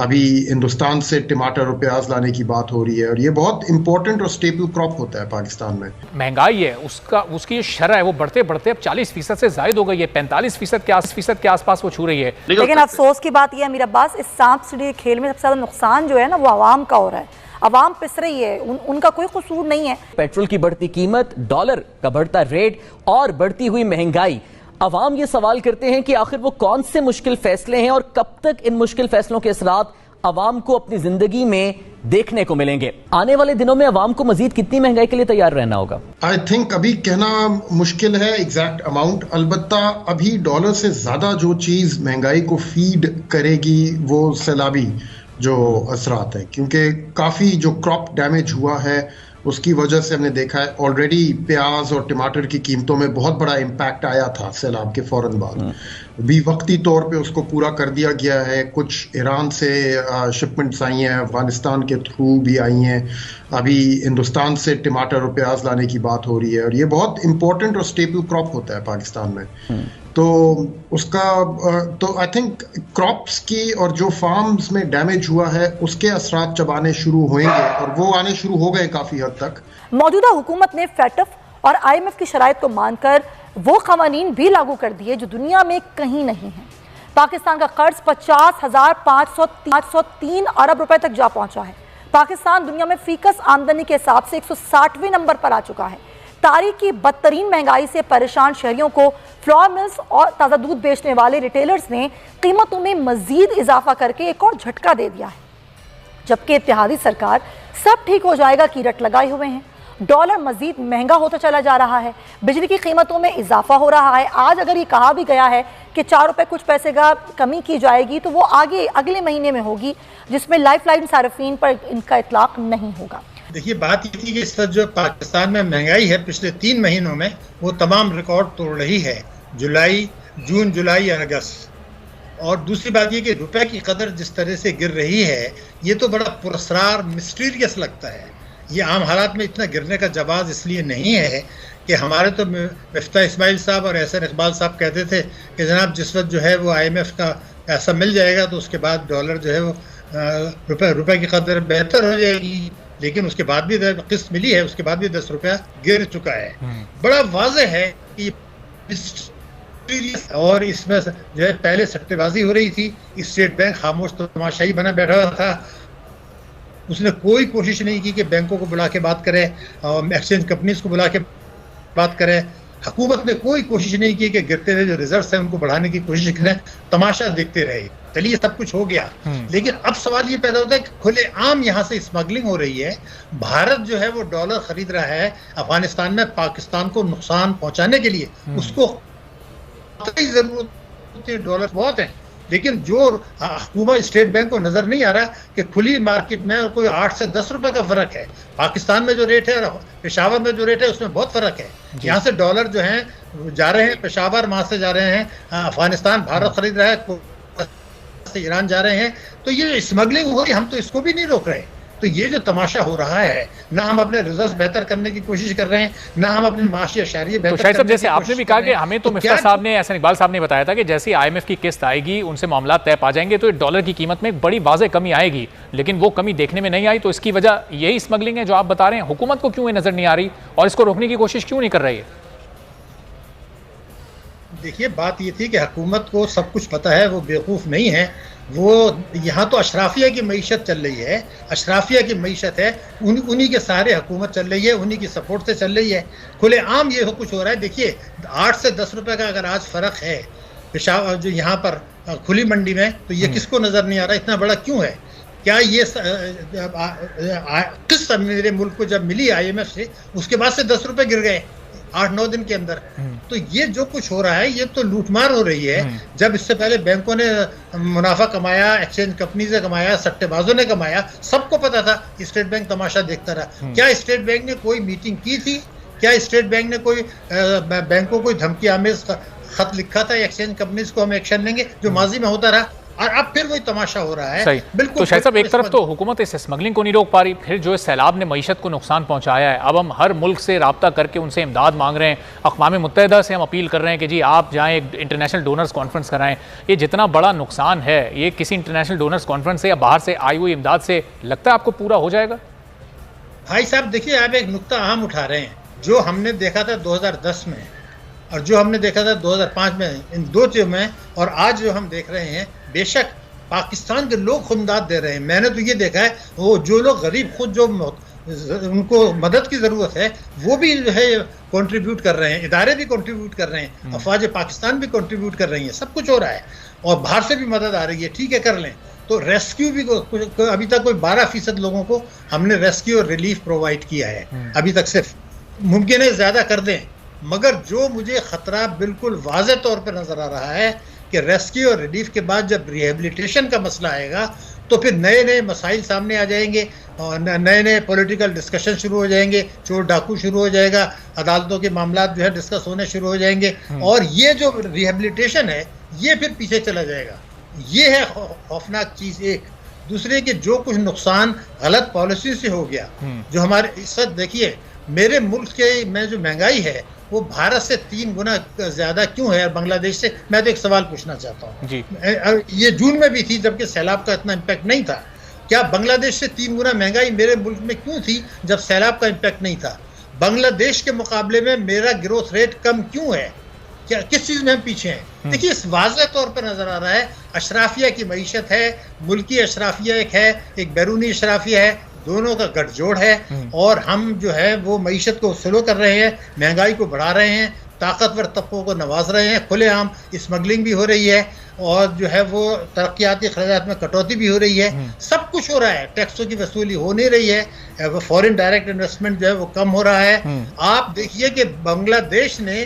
अभी हिंदुस्तान से टमाटर और प्याज लाने की बात हो रही है, और ये बहुत इंपॉर्टेंट और स्टेपल क्रॉप होता है पाकिस्तान में। महंगाई है उसकी शरह है वो बढ़ते बढ़ते अब 40% से ज्यादा हो गई है, 45% के आसपास वो छू रही है। लेकिन अफसोस की बात यह है अमीर अब्बास, इस सांप सीढ़ी खेल में सबसे ज्यादा नुकसान जो है ना वो आवाम का हो रहा है। अवाम पिस रही है, उनका कोई कसूर नहीं है। पेट्रोल की बढ़ती कीमत, डॉलर का बढ़ता रेट और बढ़ती हुई महंगाई, अवाम ये सवाल करते हैं कि आखिर वो कौन से मुश्किल फैसले हैं और कब तक इन मुश्किल फैसलों के असरात अवाम को अपनी जिंदगी में देखने को मिलेंगे। आने वाले दिनों में अवाम को मजीद कितनी महंगाई के लिए तैयार रहना होगा? आई थिंक अभी कहना मुश्किल है एग्जैक्ट अमाउंट। अलबत्ता अभी डॉलर से ज्यादा जो चीज महंगाई को फीड करेगी वो सैलाबी जो असरात है, क्योंकि काफी जो क्रॉप डैमेज हुआ है उसकी वजह से हमने देखा है ऑलरेडी प्याज और टमाटर की कीमतों में बहुत बड़ा इम्पैक्ट आया था सैलाब के फौरन बाद। भी वक्ती तौर पे उसको पूरा कर दिया गया है। कुछ ईरान से शिपमेंट्स आई हैं, अफगानिस्तान के थ्रू भी आई हैं। अभी हिंदुस्तान से टमाटर और प्याज लाने की बात हो रही है, और ये बहुत इंपॉर्टेंट और स्टेपल क्रॉप होता है पाकिस्तान में। तो उसका तो आई थिंक क्रॉप्स की और जो फार्म्स में डैमेज हुआ है उसके असरात जब आने शुरू होंगे, और वो आने शुरू हो गए काफी हद तक। मौजूदा हुकूमत ने फैटफ और IMF की शराइत को मानकर वो कवानीन भी लागू कर दिए जो दुनिया में कहीं नहीं है। पाकिस्तान का कर्ज 50,503 अरब रुपए तक जा पहुंचा है। पाकिस्तान दुनिया में फीकस आमदनी के हिसाब से 160वें नंबर पर आ चुका है। तारीख की बदतरीन महंगाई से परेशान शहरियों को फ्लोर मिल्स और ताज़ा दूध बेचने वाले रिटेलर्स ने कीमतों में मजीद इजाफा करके एक और झटका दे दिया है। जबकि इत्तेहादी सरकार सब ठीक हो जाएगा की रट लगाए हुए हैं। डॉलर मजीद महंगा होता चला जा रहा है, बिजली की कीमतों में इजाफा हो रहा है। आज अगर ये कहा भी गया है कि 4 रुपए कुछ पैसे का कमी की जाएगी तो वो आगे अगले महीने में होगी, जिसमें लाइफलाइन सार्फिन पर इनका इतलाक नहीं होगा। देखिए, बात ये थी कि इस वक्त जो पाकिस्तान में महंगाई है पिछले 3 महीनों में वो तमाम रिकॉर्ड तोड़ रही है, जून जुलाई और अगस्त। और दूसरी बात ये कि रुपए की कदर जिस तरह से गिर रही है ये तो बड़ा पुरस्कार मिस्टीरियस लगता है। ये आम हालात में इतना गिरने का जवाब इसलिए नहीं है कि हमारे तो मिफ्ता इस्माइल साहब और एहसन इकबाल साहब कहते थे कि जनाब जिस वक्त जो है वो IMF का पैसा मिल जाएगा तो उसके बाद डॉलर जो है वो रुपए की कदर बेहतर हो जाएगी। लेकिन उसके बाद भी किस्त मिली है, उसके बाद भी 10 रुपया गिर चुका है। बड़ा वाज़ेह है कि और इसमें जो है पहले सट्टेबाजी हो रही थी। स्टेट बैंक खामोश तो तमाशाई बना बैठा हुआ था। उसने कोई कोशिश नहीं की कि बैंकों को बुला के बात करे और एक्सचेंज कंपनीज को बुला के बात करे। हुकूमत ने कोई कोशिश नहीं की कि गिरते हुए जो रिजर्व्स हैं उनको बढ़ाने की कोशिश करें, तमाशा देखते रहे। चलिए सब कुछ हो गया, लेकिन अब सवाल ये पैदा होता है कि खुलेआम यहाँ से स्मगलिंग हो रही है। भारत जो है वो डॉलर खरीद रहा है अफगानिस्तान में पाकिस्तान को नुकसान पहुंचाने के लिए। उसको जरूरत है, डॉलर बहुत है, लेकिन जो हुकूमत स्टेट बैंक को नजर नहीं आ रहा कि खुली मार्केट में कोई 8 से 10 रुपए का फर्क है। पाकिस्तान में जो रेट है और पेशावर में जो रेट है उसमें बहुत फर्क है। यहाँ से डॉलर जो है जा रहे हैं पेशावर, वहां से जा रहे हैं अफगानिस्तान, भारत खरीद रहा है, से ईरान जा रहे हैं। तो ये स्मगलिंग हो रही, हम तो इसको भी नहीं रोक रहे। तो ये जो तमाशा हो रहा है, ना हम अपने रिजल्ट्स बेहतर करने की कोशिश कर रहे हैं, ना हम अपने माशी अशारिये बेहतर करने की कोशिश कर रहे हैं। तो जैसे आपने भी कहा कि हमें तो मिफ्ता साहब ने, एहसन इकबाल साहब ने बताया था कि जैसे IMF की किस्त आएगी उनसे मामला तय पा जाएंगे तो डॉलर की कीमत में एक बड़ी वाज़ेह कमी आएगी, लेकिन वो कमी देखने में नहीं आई। तो इसकी वजह यही स्मगलिंग है जो आप बता रहे हैं। हुकूमत को क्यों ये नजर नहीं आ रही और इसको रोकने की कोशिश क्यों नहीं कर रही है? देखिए, बात ये थी कि हुकूमत को सब कुछ पता है, वो बेवकूफ़ नहीं है। वो यहाँ तो अशराफिया की मईशत चल रही है, अशराफिया की मईशत है, उन्हीं के सहारे हुकूमत चल रही है, उन्हीं की सपोर्ट से चल रही है। खुलेआम ये कुछ हो रहा है। देखिए, 8 से 10 रुपए का अगर आज फ़र्क है पेशावर जो यहाँ पर खुली मंडी में, तो ये किसको नज़र नहीं आ रहा? इतना बड़ा क्यों है? क्या ये किस मेरे मुल्क को जब मिली IMF से उसके बाद से 10 रुपए गिर गए 8-9 दिन के अंदर? तो ये जो कुछ हो रहा है ये तो लूटमार हो रही है। जब इससे पहले बैंकों ने मुनाफा कमाया, एक्सचेंज कंपनी से कमाया, सट्टेबाजों ने कमाया, सबको पता था। स्टेट बैंक तमाशा देखता रहा। क्या स्टेट बैंक ने कोई मीटिंग की थी? क्या स्टेट बैंक ने कोई बैंकों को धमकी आमेज खत लिखा था एक्सचेंज कंपनीज को हम एक्शन लेंगे, जो माजी में होता रहा? और अब फिर वही तमाशा हो रहा है। सही। बिल्कुल। तो शायद साहब, एक तरफ तो हुकूमत इस स्मगलिंग को नहीं रोक पा रही, फिर जो सैलाब ने मईशत को नुकसान पहुंचाया है, अब हम हर मुल्क से राब्ता करके उनसे इमदाद मांग रहे हैं। अक़वाम मुत्तहिदा से हम अपील कर रहे हैं कि जी आप जाएं, एक इंटरनेशनल डोनर्स कॉन्फ्रेंस कराएं। ये जितना बड़ा नुकसान है, ये किसी इंटरनेशनल डोनर्स कॉन्फ्रेंस से या बाहर से आई हुई इमदाद से लगता है आपको पूरा हो जाएगा? भाई साहब देखिए, आप एक नुक्ता अहम उठा रहे हैं। जो हमने देखा था 2010 में और जो हमने देखा था 2005 में, इन दो चीज़ों में और आज जो हम देख रहे हैं, बेशक पाकिस्तान के लोग खुमदाद दे रहे हैं। मैंने तो ये देखा है, वो जो लोग गरीब खुद जो उनको मदद की ज़रूरत है वो भी जो है कंट्रीब्यूट कर रहे हैं, इदारे भी कंट्रीब्यूट कर रहे हैं, अफवाज पाकिस्तान भी कंट्रीब्यूट कर रही हैं, सब कुछ हो रहा है और बाहर से भी मदद आ रही है। ठीक है, कर लें। तो रेस्क्यू भी अभी तक कोई 12% लोगों को हमने रेस्क्यू और रिलीफ प्रोवाइड किया है अभी तक। सिर्फ मुमकिन है ज़्यादा कर दें, मगर जो मुझे ख़तरा बिल्कुल वाज़े तौर पर नज़र आ रहा है कि रेस्क्यू और रिलीफ के बाद जब रिहेबिलिटेशन का मसला आएगा तो फिर नए नए मसाइल सामने आ जाएंगे और नए नए पॉलिटिकल डिस्कशन शुरू हो जाएंगे, चोर डाकू शुरू हो जाएगा, अदालतों के मामला जो है डिस्कस होने शुरू हो जाएंगे और ये जो रिहेबिलिटेशन है ये फिर पीछे चला जाएगा। ये है खौफनाक चीज़। एक दूसरे के जो कुछ नुकसान गलत पॉलिसी से हो गया, जो हमारे इस वक्त देखिए मेरे मुल्क के में जो महंगाई है वो भारत से 3 गुना ज़्यादा क्यों है बांग्लादेश से? मैं तो एक सवाल पूछना चाहता हूँ जी। ये जून में भी थी जबकि सैलाब का इतना इम्पैक्ट नहीं था। क्या बांग्लादेश से 3 गुना महंगाई मेरे मुल्क में क्यों थी जब सैलाब का इम्पैक्ट नहीं था? बांग्लादेश के मुकाबले में मेरा ग्रोथ रेट कम क्यों है? क्या किस चीज़ में हम पीछे हैं? देखिए, इस वाज़े तौर पर नज़र आ रहा है अशराफिया की मईशत है, मुल्की अशराफिया एक है, एक बैरूनी अशराफिया है, दोनों का गठजोड़ है और हम जो है वो मईशत को स्लो कर रहे हैं, महंगाई को बढ़ा रहे हैं, ताकतवर तबकों को नवाज रहे हैं, खुलेआम स्मगलिंग भी हो रही है और जो है वो तरक्याती खर्चात में कटौती भी हो रही है। सब कुछ हो रहा है, टैक्सों की वसूली हो नहीं रही है, फॉरेन डायरेक्ट इन्वेस्टमेंट जो है वो कम हो रहा है। आप देखिए कि बांग्लादेश ने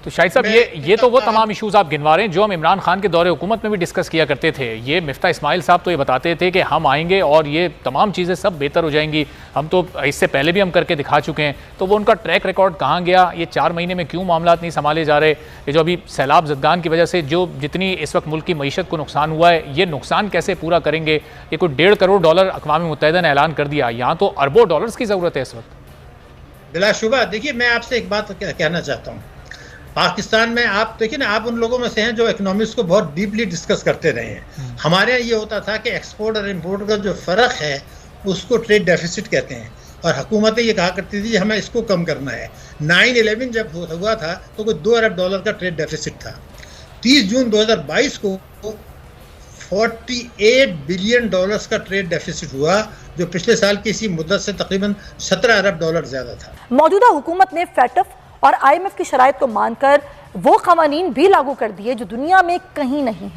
तो शाहिद साहब, ये तो वो तमाम इश्यूज आप गिनवा रहे हैं जो हम इमरान खान के दौरे हुकूमत में भी डिस्कस किया करते थे। ये मिफ्ता इस्माइल साहब तो ये बताते थे कि हम आएंगे और ये तमाम चीज़ें सब बेहतर हो जाएंगी। हम तो इससे पहले भी हम करके दिखा चुके हैं। तो वो उनका ट्रैक रिकॉर्ड कहाँ गया? ये 4 महीने में क्यों मामला नहीं संभाले जा रहे? ये जो अभी सैलाब ज़दगान की वजह से जो जितनी इस वक्त मुल्क की मईशत को नुकसान हुआ है, ये नुकसान कैसे पूरा करेंगे? ये कोई $1.5 करोड़ अक़वाम मुत्तहिदा ने ऐलान कर दिया, यहाँ तो अरबों डॉलर्स की ज़रूरत है इस वक्त। बिलाशुबा देखिए, मैं आपसे एक बात कहना चाहता हूँ। पाकिस्तान में आप देखिए ना, आप उन लोगों में से हैं जो इकोनॉमिक्स को बहुत डीपली डिस्कस करते रहे हैं। हमारे यहाँ ये होता था कि एक्सपोर्ट और इंपोर्ट का जो फ़र्क है उसको ट्रेड डेफिसिट कहते हैं और हुकूमतें ये कहा करती थी हमें इसको कम करना है। 9/11 जब हुआ था तो कोई $2 अरब का ट्रेड डेफिसिट था। 30 जून 2022 को $48 बिलियन का ट्रेड डेफिसिट हुआ, जो पिछले साल की इसी मुद्दत से तकरीबन $17 अरब ज़्यादा था। मौजूदा हुकूमत ने फैटफ और IMF की शराइत को मानकर वो क़वानीन भी लागू कर दिए जो दुनिया में कहीं नहीं है।